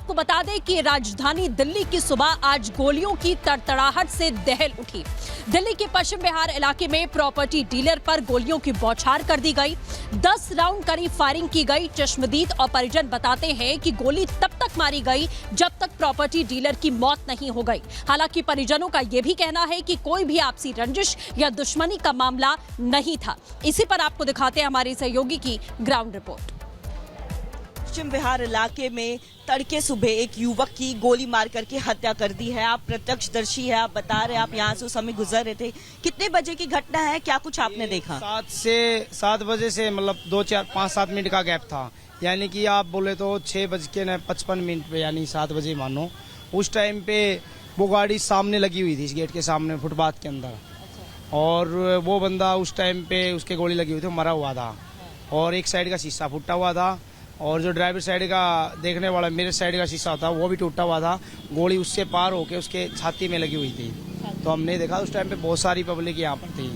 आपको बता दें कि राजधानी दिल्ली की सुबह आज गोलियों की तड़तड़ाहट से दहल उठी। दिल्ली के पश्चिम बिहार इलाके में प्रॉपर्टी डीलर पर गोलियों की बौछार कर दी गई। 10 राउंड करीब फायरिंग की गई। चश्मदीद और परिजन बताते हैं कि गोली तब तक मारी गई जब तक प्रॉपर्टी डीलर की मौत नहीं हो गई। हालांकि परिजनों का यह भी कहना है कि कोई भी आपसी रंजिश या दुश्मनी का मामला नहीं था। इसी पर आपको दिखाते हैं हमारी सहयोगी की ग्राउंड रिपोर्ट। पश्चिम बिहार इलाके में तड़के सुबह एक युवक की गोली मार करके हत्या कर दी है। आप प्रत्यक्षदर्शी है, आप बता रहे हैं आप यहाँ से उस समय गुजर रहे थे। कितने बजे की घटना है, क्या कुछ आपने देखा? 7 बजे से मतलब 2, 4, 5, 7 मिनट का गैप था, यानी कि आप बोले तो 6:55 पे, यानी 7 बजे मानो। उस टाइम पे वो गाड़ी सामने लगी हुई थी, इस गेट के सामने फुटपाथ के अंदर। और वो बंदा उस टाइम पे उसके गोली लगी हुई थी, मरा हुआ था और एक साइड का शीशा फूटा हुआ था और जो ड्राइवर साइड का देखने वाला मेरे साइड का शीशा था वो भी टूटा हुआ था। गोली उससे पार होके उसके छाती में लगी हुई थी। तो हमने देखा उस टाइम पे बहुत सारी पब्लिक यहाँ पर थी।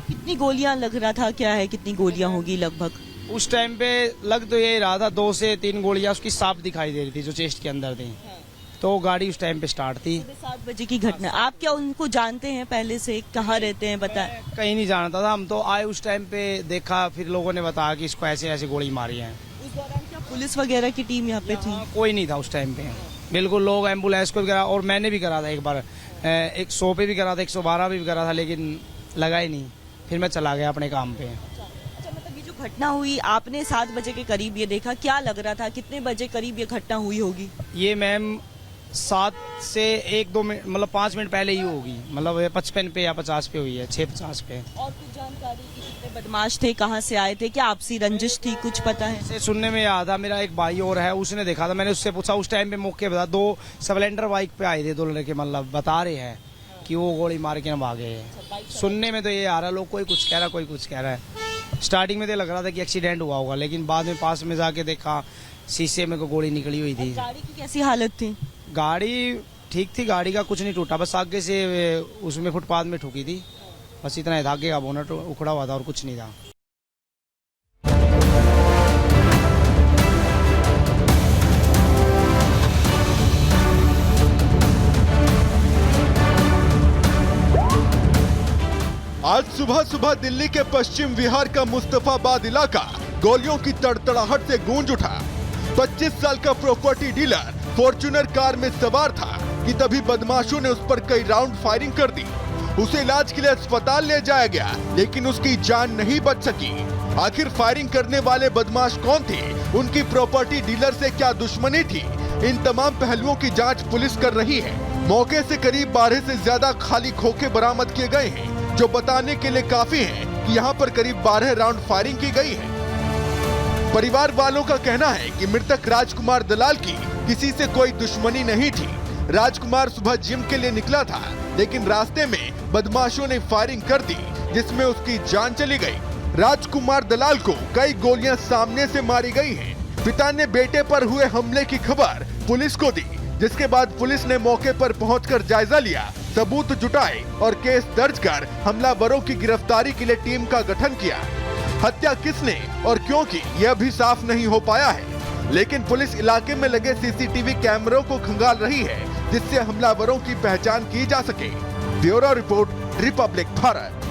कितनी गोलियां लग रहा था, क्या है कितनी गोलियां होगी लगभग? उस टाइम पे लग तो यही रहा था 2 से 3 गोलियां उसकी साफ दिखाई दे रही थी जो चेस्ट के अंदर थी। तो गाड़ी उस टाइम पे स्टार्ट थी। 7 बजे की घटना। आप क्या उनको जानते हैं पहले से, कहाँ रहते हैं बताएं? कहीं नहीं जानता था, हम तो आए उस टाइम पे देखा, फिर लोगों ने बताया कि इसको ऐसे ऐसे गोली मारी है। उस दौरान क्या पुलिस वगैरह की टीम यहाँ पे थी? कोई नहीं था उस टाइम पे, बिल्कुल। लोग एम्बुलेंस को भी करा और मैंने भी करा था एक बार, 100 पे भी करा था, 112 पे भी करा था, लेकिन लगा ही नहीं। फिर मैं चला गया अपने काम पे। अच्छा, मतलब ये जो घटना हुई आपने 7 बजे के करीब ये देखा, क्या लग रहा था कितने बजे करीब ये घटना हुई होगी? ये मैम 7 से 1-2 मिनट मतलब 5 मिनट पहले ही होगी, मतलब 55 पे या 50 पे हुई है, 6:50 पे। और कुछ जानकारी की कितने बदमाश थे, कहाँ से आए थे, क्या आपसी रंजिश थी, कुछ पता है? से सुनने में आया था, मेरा एक भाई और है उसने देखा था, मैंने उससे पूछा। उस टाइम पे मौके पे था, 2 स्प्लेंडर बाइक पे आए थे 2 लड़के, मतलब बता रहे हैं कि वो गोली मार के ना भागे हैं। सुनने में तो ये आ रहा, लोग कोई कुछ कह रहा कोई कुछ कह रहा है। स्टार्टिंग में तो लग रहा था कि एक्सीडेंट हुआ होगा, लेकिन बाद में पास में जाके देखा शीशे में गोली निकली हुई थी। गाड़ी की कैसी हालत थी? गाड़ी ठीक थी, गाड़ी का कुछ नहीं टूटा, बस आगे से उसमें फुटपाथ में ठुकी थी, बस इतना ही था। आगे का बोनट उखड़ा हुआ था और कुछ नहीं था। आज सुबह सुबह दिल्ली के पश्चिम बिहार का मुस्तफाबाद इलाका गोलियों की तड़तड़ाहट से गूंज उठा। 25 साल का प्रॉपर्टी डीलर फॉर्च्यूनर कार में सवार था कि तभी बदमाशों ने उस पर कई राउंड फायरिंग कर दी। उसे इलाज के लिए अस्पताल ले जाया गया, लेकिन उसकी जान नहीं बच सकी। आखिर फायरिंग करने वाले बदमाश कौन थे, उनकी प्रॉपर्टी डीलर से क्या दुश्मनी थी, इन तमाम पहलुओं की जांच पुलिस कर रही है। मौके से करीब 12 से ज्यादा खाली खोखे बरामद किए गए हैं, जो बताने के लिए काफी है कि यहाँ पर करीब 12 राउंड फायरिंग की गई है। परिवार वालों का कहना है कि मृतक राजकुमार दलाल की किसी से कोई दुश्मनी नहीं थी। राजकुमार सुबह जिम के लिए निकला था, लेकिन रास्ते में बदमाशों ने फायरिंग कर दी, जिसमें उसकी जान चली गई। राजकुमार दलाल को कई गोलियां सामने से मारी गई हैं। पिता ने बेटे पर हुए हमले की खबर पुलिस को दी, जिसके बाद पुलिस ने मौके पर पहुंचकर जायजा लिया, सबूत जुटाए और केस दर्ज कर हमलावरों की गिरफ्तारी के लिए टीम का गठन किया। हत्या किसने और क्यों की, यह अभी साफ नहीं हो पाया है, लेकिन पुलिस इलाके में लगे सीसीटीवी कैमरों को खंगाल रही है, जिससे हमलावरों की पहचान की जा सके। Bureau report, Republic Bharat.